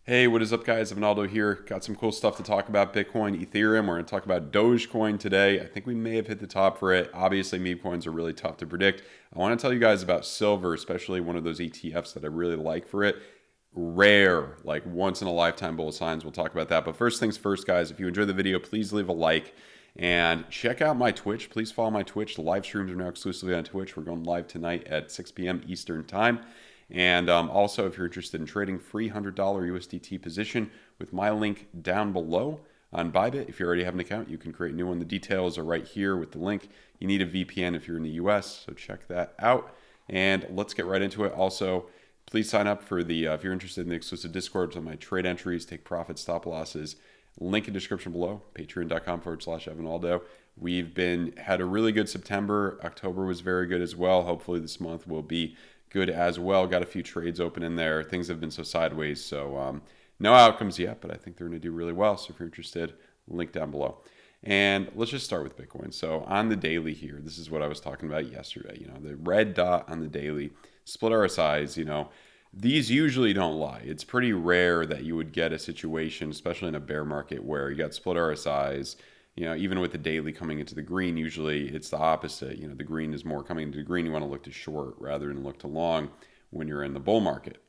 Hey, what is up, guys? Evanaldo here. Got some cool stuff to talk about Bitcoin, Ethereum. We're going to talk about Dogecoin today. I think we may have hit the top for it. Obviously, meme coins are really tough to predict. I want to tell you guys about silver, especially one of those ETFs that I really like for it. Rare, like once in a lifetime bull signs. We'll talk about that. But first things first, guys, if you enjoyed the video, please leave a like and check out my Twitch. Please follow my Twitch. The live streams are now exclusively on Twitch. We're going live tonight at 6 p.m. Eastern Time. And also, if you're interested in trading free $100 USDT position with my link down below on BITGET, if you already have an account, you can create a new one. The details are right here with the link. You need a VPN if you're in the US, so check that out. And let's get right into it. Also, please sign up for the, if you're interested in the exclusive Discord, on my trade entries, take profit, stop losses. Link in description below, patreon.com/Evanaldo. We've had a really good September. October was very good as well. Hopefully this month will be good as well. Got a few trades open in there. Things have been so sideways, so no outcomes yet, but I think they're going to do really well. So if you're interested, link down below. And let's just start with Bitcoin. So on the daily here, this is what I was talking about yesterday. The red dot on the daily, split RSIs, these usually don't lie. It's pretty rare that you would get a situation, especially in a bear market, where you got split RSIs. Even with the daily coming into the green, usually it's the opposite. The green is more coming into the green. You want to look to short rather than look to long when you're in the bull market.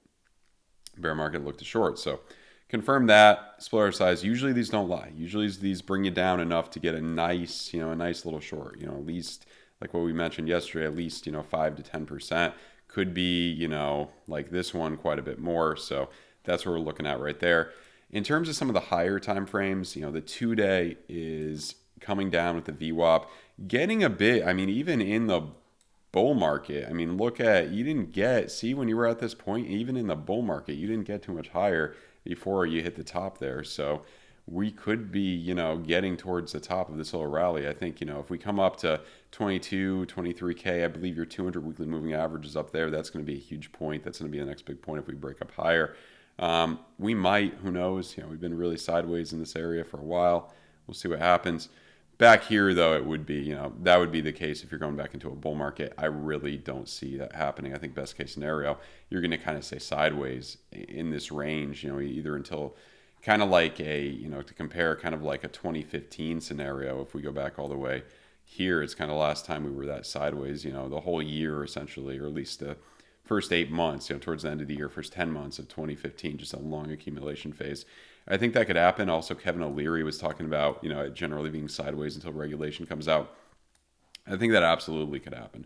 Bear market, look to short. So confirm that. Split RSIs, usually these don't lie. Usually these bring you down enough to get a nice little short. At least like what we mentioned yesterday, at least 5 to 10%. Could be like this one quite a bit more. So that's what we're looking at right there. In terms of some of the higher time frames, the 2-day is coming down with the VWAP, getting a bit. Even in the bull market, look at, you didn't see when you were at this point, even in the bull market, you didn't get too much higher before you hit the top there. So we could be, getting towards the top of this little rally. I think, if we come up to 22, 23K, I believe your 200 weekly moving average is up there. That's going to be a huge point. That's going to be the next big point if we break up higher. We might, who knows, we've been really sideways in this area for a while. We'll see what happens. Back here, though, it would be, that would be the case if you're going back into a bull market. I really don't see that happening. I think best case scenario, you're going to kind of stay sideways in this range, either until kind of like to compare kind of like a 2015 scenario. If we go back all the way here, it's kind of last time we were that sideways, the whole year essentially, or at least the first 8 months, towards the end of the year, first 10 months of 2015, just a long accumulation phase. I think that could happen. Also, Kevin O'Leary was talking about, generally being sideways until regulation comes out. I think that absolutely could happen.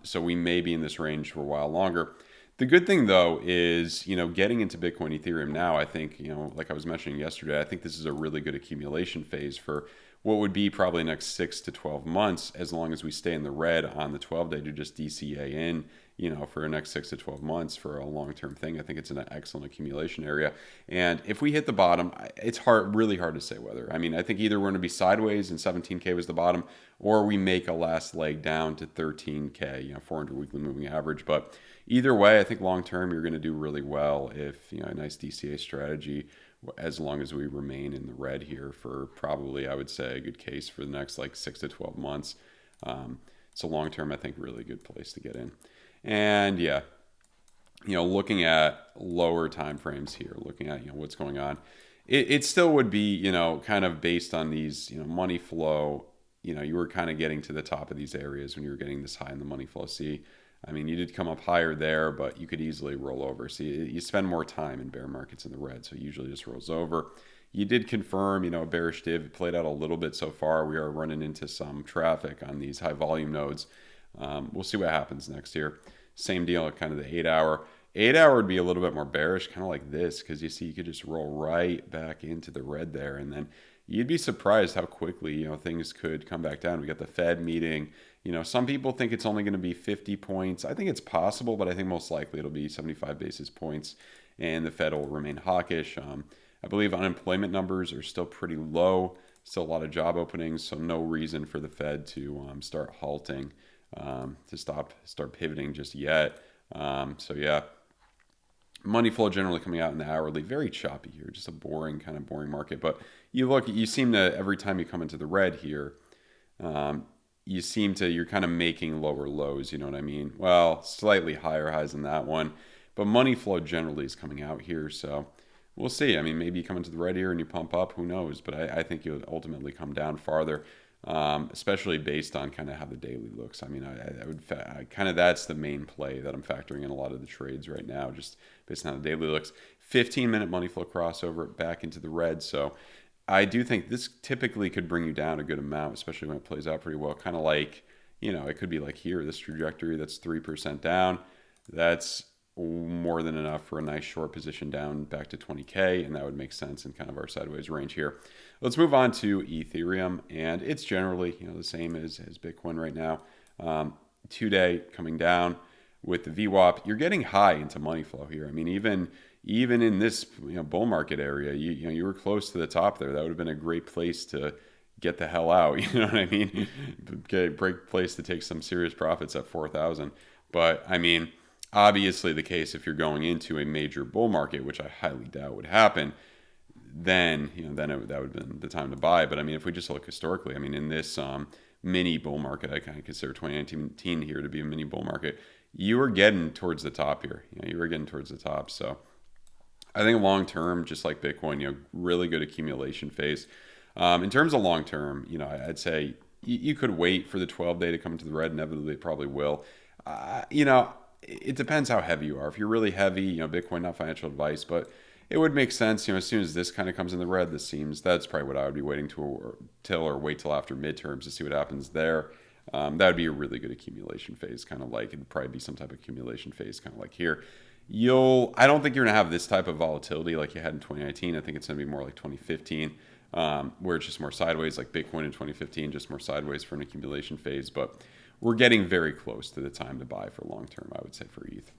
So we may be in this range for a while longer. The good thing, though, is, getting into Bitcoin, Ethereum now, I think, like I was mentioning yesterday, I think this is a really good accumulation phase for what would be probably next 6 to 12 months, as long as we stay in the red on the 12-day to just DCA in, for the next 6 to 12 months for a long-term thing. I think it's an excellent accumulation area. And if we hit the bottom, it's really hard to say whether. I think either we're going to be sideways and 17K was the bottom, or we make a last leg down to 13K, 400 weekly moving average. But either way, I think long-term you're going to do really well if, a nice DCA strategy, as long as we remain in the red here for probably, I would say, a good case for the next 6 to 12 months. So long-term, I think really good place to get in. And yeah, looking at lower time frames here, looking at, what's going on, it still would be, kind of based on these, money flow, you were kind of getting to the top of these areas when you were getting this high in the money flow. See, you did come up higher there, but you could easily roll over. See, you spend more time in bear markets in the red, so it usually just rolls over. You did confirm, a bearish div. It played out a little bit so far. We are running into some traffic on these high volume nodes. We'll see what happens next year. Same deal at kind of the 8-hour. 8-hour would be a little bit more bearish, kind of like this, because you see you could just roll right back into the red there, and then you'd be surprised how quickly things could come back down. We got the Fed meeting. Some people think it's only going to be 50 points. I think it's possible, but I think most likely it'll be 75 basis points, and the Fed will remain hawkish. I believe unemployment numbers are still pretty low. Still a lot of job openings, so no reason for the Fed to start halting, to start pivoting just yet. So yeah, money flow generally coming out in the hourly, very choppy here, just a boring market. But you seem to, every time you come into the red here, you're kind of making lower lows, you know what I mean? Well, slightly higher highs than that one, but money flow generally is coming out here. So we'll see. I mean, maybe you come into the red here and you pump up. Who knows? But I think you'll ultimately come down farther, especially based on kind of how the daily looks. I mean, I would kind of that's the main play that I'm factoring in a lot of the trades right now, just based on how the daily looks. 15-minute money flow crossover back into the red. So I do think this typically could bring you down a good amount, especially when it plays out pretty well. Kind of like, it could be like here, this trajectory that's 3% down. That's more than enough for a nice short position down back to 20K, and that would make sense in kind of our sideways range here. Let's move on to Ethereum, and it's generally the same as Bitcoin right now. 2-day coming down with the VWAP. You're getting high into money flow here. I mean, even in this bull market area, you were close to the top there. That would have been a great place to get the hell out. You know what I mean? Great place to take some serious profits at 4,000. But I mean, obviously the case if you're going into a major bull market, which I highly doubt would happen, then that would have been the time to buy. But I mean, if we just look historically, I mean, in this mini bull market, I kind of consider 2019 here to be a mini bull market. You were getting towards the top here. You were getting towards the top. So I think long term, just like Bitcoin, really good accumulation phase. In terms of long term, I'd say you could wait for the 12-day to come into the red. Inevitably, it probably will. It depends how heavy you are. If you're really heavy, Bitcoin, not financial advice, but it would make sense. As soon as this kind of comes in the red, that's probably what I would be waiting or wait till after midterms to see what happens there. That would be a really good accumulation phase, kind of like it'd probably be some type of accumulation phase, kind of like here. I don't think you're gonna have this type of volatility like you had in 2019. I think it's gonna be more like 2015, where it's just more sideways, like Bitcoin in 2015, just more sideways for an accumulation phase. But we're getting very close to the time to buy for long term, I would say, for ETH.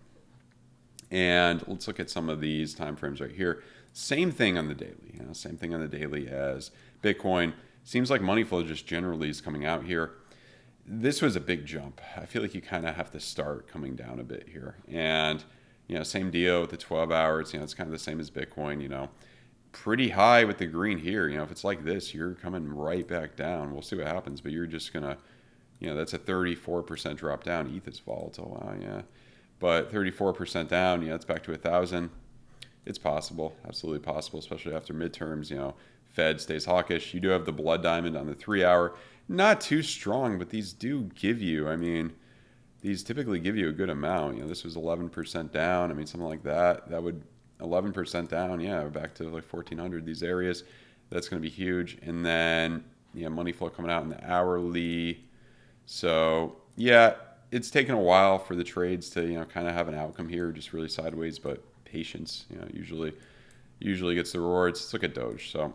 And let's look at some of these time frames right here. Same thing on the daily. Same thing on the daily as Bitcoin. Seems like money flow just generally is coming out here. This was a big jump. I feel like you kind of have to start coming down a bit here. And same deal with the 12 hours. It's kind of the same as Bitcoin. Pretty high with the green here. If it's like this, you're coming right back down. We'll see what happens, but you're just gonna, that's a 34% drop down. ETH is volatile. Yeah. But 34% down, it's back to 1,000. It's possible, absolutely possible, especially after midterms. Fed stays hawkish. You do have the blood diamond on the 3-hour. Not too strong, but these do give you, these typically give you a good amount. This was 11% down. Something like that. That would 11% down. Yeah, back to like 1,400. These areas, that's going to be huge. And then money flow coming out in the hourly. So yeah, it's taken a while for the trades to kind of have an outcome here, just really sideways, but patience usually gets the rewards. Let's look at Doge. So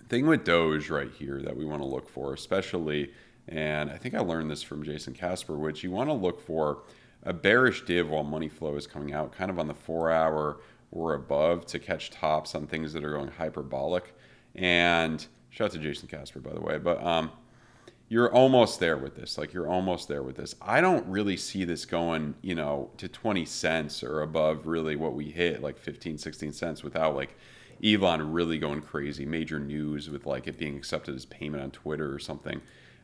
thing with Doge right here that we want to look for, especially, and I think I learned this from Jason Casper, which you want to look for a bearish div while money flow is coming out, kind of on the 4-hour or above, to catch tops on things that are going hyperbolic. And shout out to Jason Casper, by the way, but you're almost there with this. You're almost there with this. I don't really see this going, to 20 cents or above, really what we hit, like 15, 16 cents, without Elon really going crazy, major news with it being accepted as payment on Twitter or something.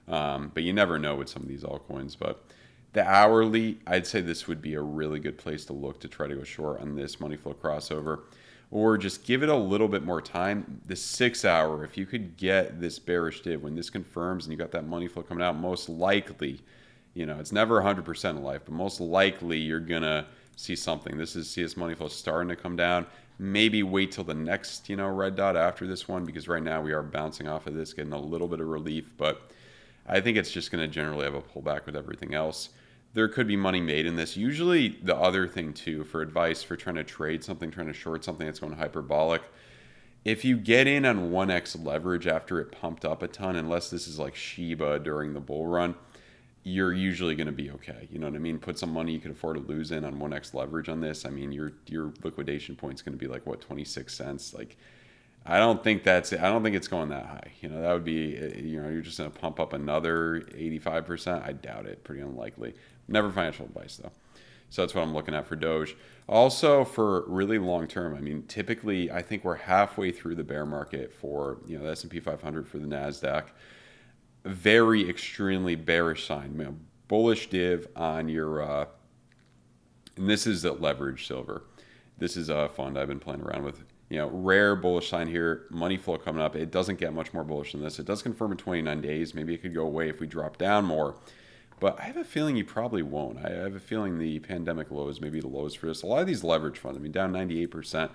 But you never know with some of these altcoins. But the hourly, I'd say this would be a really good place to look to try to go short on this money flow crossover. Or just give it a little bit more time. The 6-hour, if you could get this bearish div, when this confirms and you got that money flow coming out, most likely, it's never 100% in life, but most likely you're going to see something. See this money flow starting to come down. Maybe wait till the next, red dot after this one, because right now we are bouncing off of this, getting a little bit of relief. But I think it's just going to generally have a pullback with everything else. There could be money made in this. Usually the other thing too, for advice for trying to trade something, trying to short something that's going hyperbolic, if you get in on 1x leverage after it pumped up a ton, unless this is like Shiba during the bull run, you're usually going to be okay. You know what I mean? Put some money you can afford to lose in on 1x leverage on this. Your liquidation point is going to be 26 cents. I don't think it's going that high. That would be, you're just going to pump up another 85%. I doubt it. Pretty unlikely. Never financial advice though. So that's what I'm looking at for Doge. Also for really long term, typically I think we're halfway through the bear market for, the S&P 500, for the NASDAQ. Very extremely bearish sign. Bullish div on your, and this is a leverage silver. This is a fund I've been playing around with. rare bullish sign here, money flow coming up. It doesn't get much more bullish than this. It does confirm in 29 days. Maybe it could go away if we drop down more. But I have a feeling you probably won't. I have a feeling the pandemic lows may be the lows for this. A lot of these leverage funds, I mean, down 98%,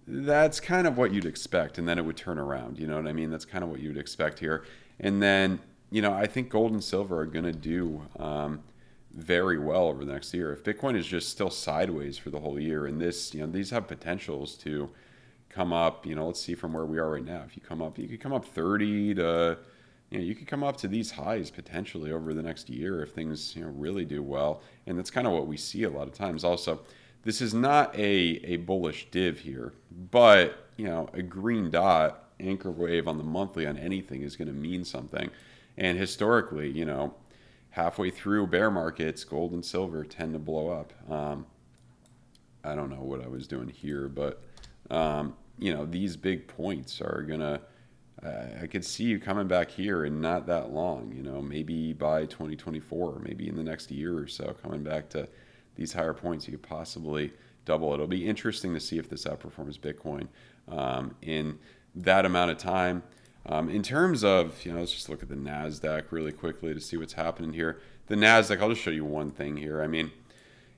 that's kind of what you'd expect. And then it would turn around. You know what I mean? That's kind of what you'd expect here. And then, I think gold and silver are going to do very well over the next year. If Bitcoin is just still sideways for the whole year, and these have potentials to come up, let's see from where we are right now. If you come up, you could come up 30 to... you could come up to these highs potentially over the next year if things really do well. And that's kind of what we see a lot of times. Also, this is not a bullish div here, but a green dot anchor wave on the monthly on anything is going to mean something. And historically, halfway through bear markets, gold and silver tend to blow up. I don't know what I was doing here, but these big points are gonna... I could see you coming back here in not that long, maybe by 2024, or maybe in the next year or so, coming back to these higher points. You could possibly double it. It'll be interesting to see if this outperforms Bitcoin in that amount of time. In terms of, let's just look at the NASDAQ really quickly to see what's happening here. The NASDAQ, I'll just show you one thing here. I mean,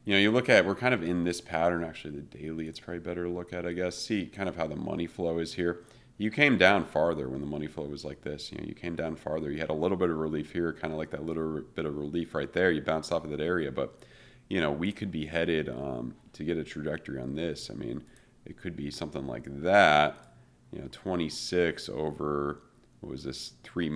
you look at, we're kind of in this pattern. Actually, the daily, it's probably better to look at, I guess. See kind of how the money flow is here. You came down farther when the money flow was like this. You came down farther. You had a little bit of relief here, kind of like that little bit of relief right there. You bounced off of that area. But, we could be headed to get a trajectory on this. I mean, it could be something like that. 26 over, what was this, three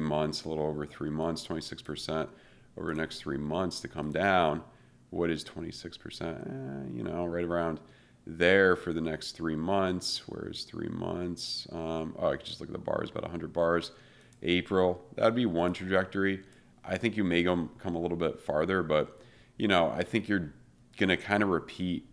months, a little over 3 months, 26% over the next 3 months to come down. What is 26%? Right around there for the next 3 months. Where's 3 months? I could just look at the bars, about 100 bars. April, that'd be one trajectory. I think you may come a little bit farther, but, I think you're going to kind of repeat,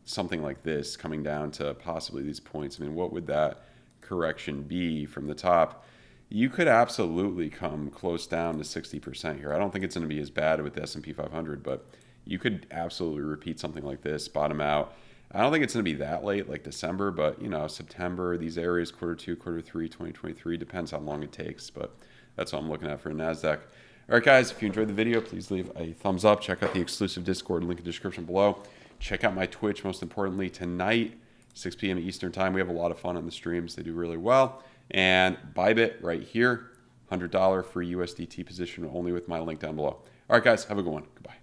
something like this coming down to possibly these points. I mean, what would that correction be from the top? You could absolutely come close down to 60% here. I don't think it's going to be as bad with the S&P 500, but you could absolutely repeat something like this, bottom out. I don't think it's going to be that late, like December, but, September, these areas, Q2, Q3, 2023, depends how long it takes, but that's what I'm looking at for NASDAQ. All right, guys, if you enjoyed the video, please leave a thumbs up. Check out the exclusive Discord, link in the description below. Check out my Twitch, most importantly, tonight, 6 p.m. Eastern time. We have a lot of fun on the streams. They do really well. And BITGET right here, $100 free USDT position only with my link down below. All right, guys, have a good one. Goodbye.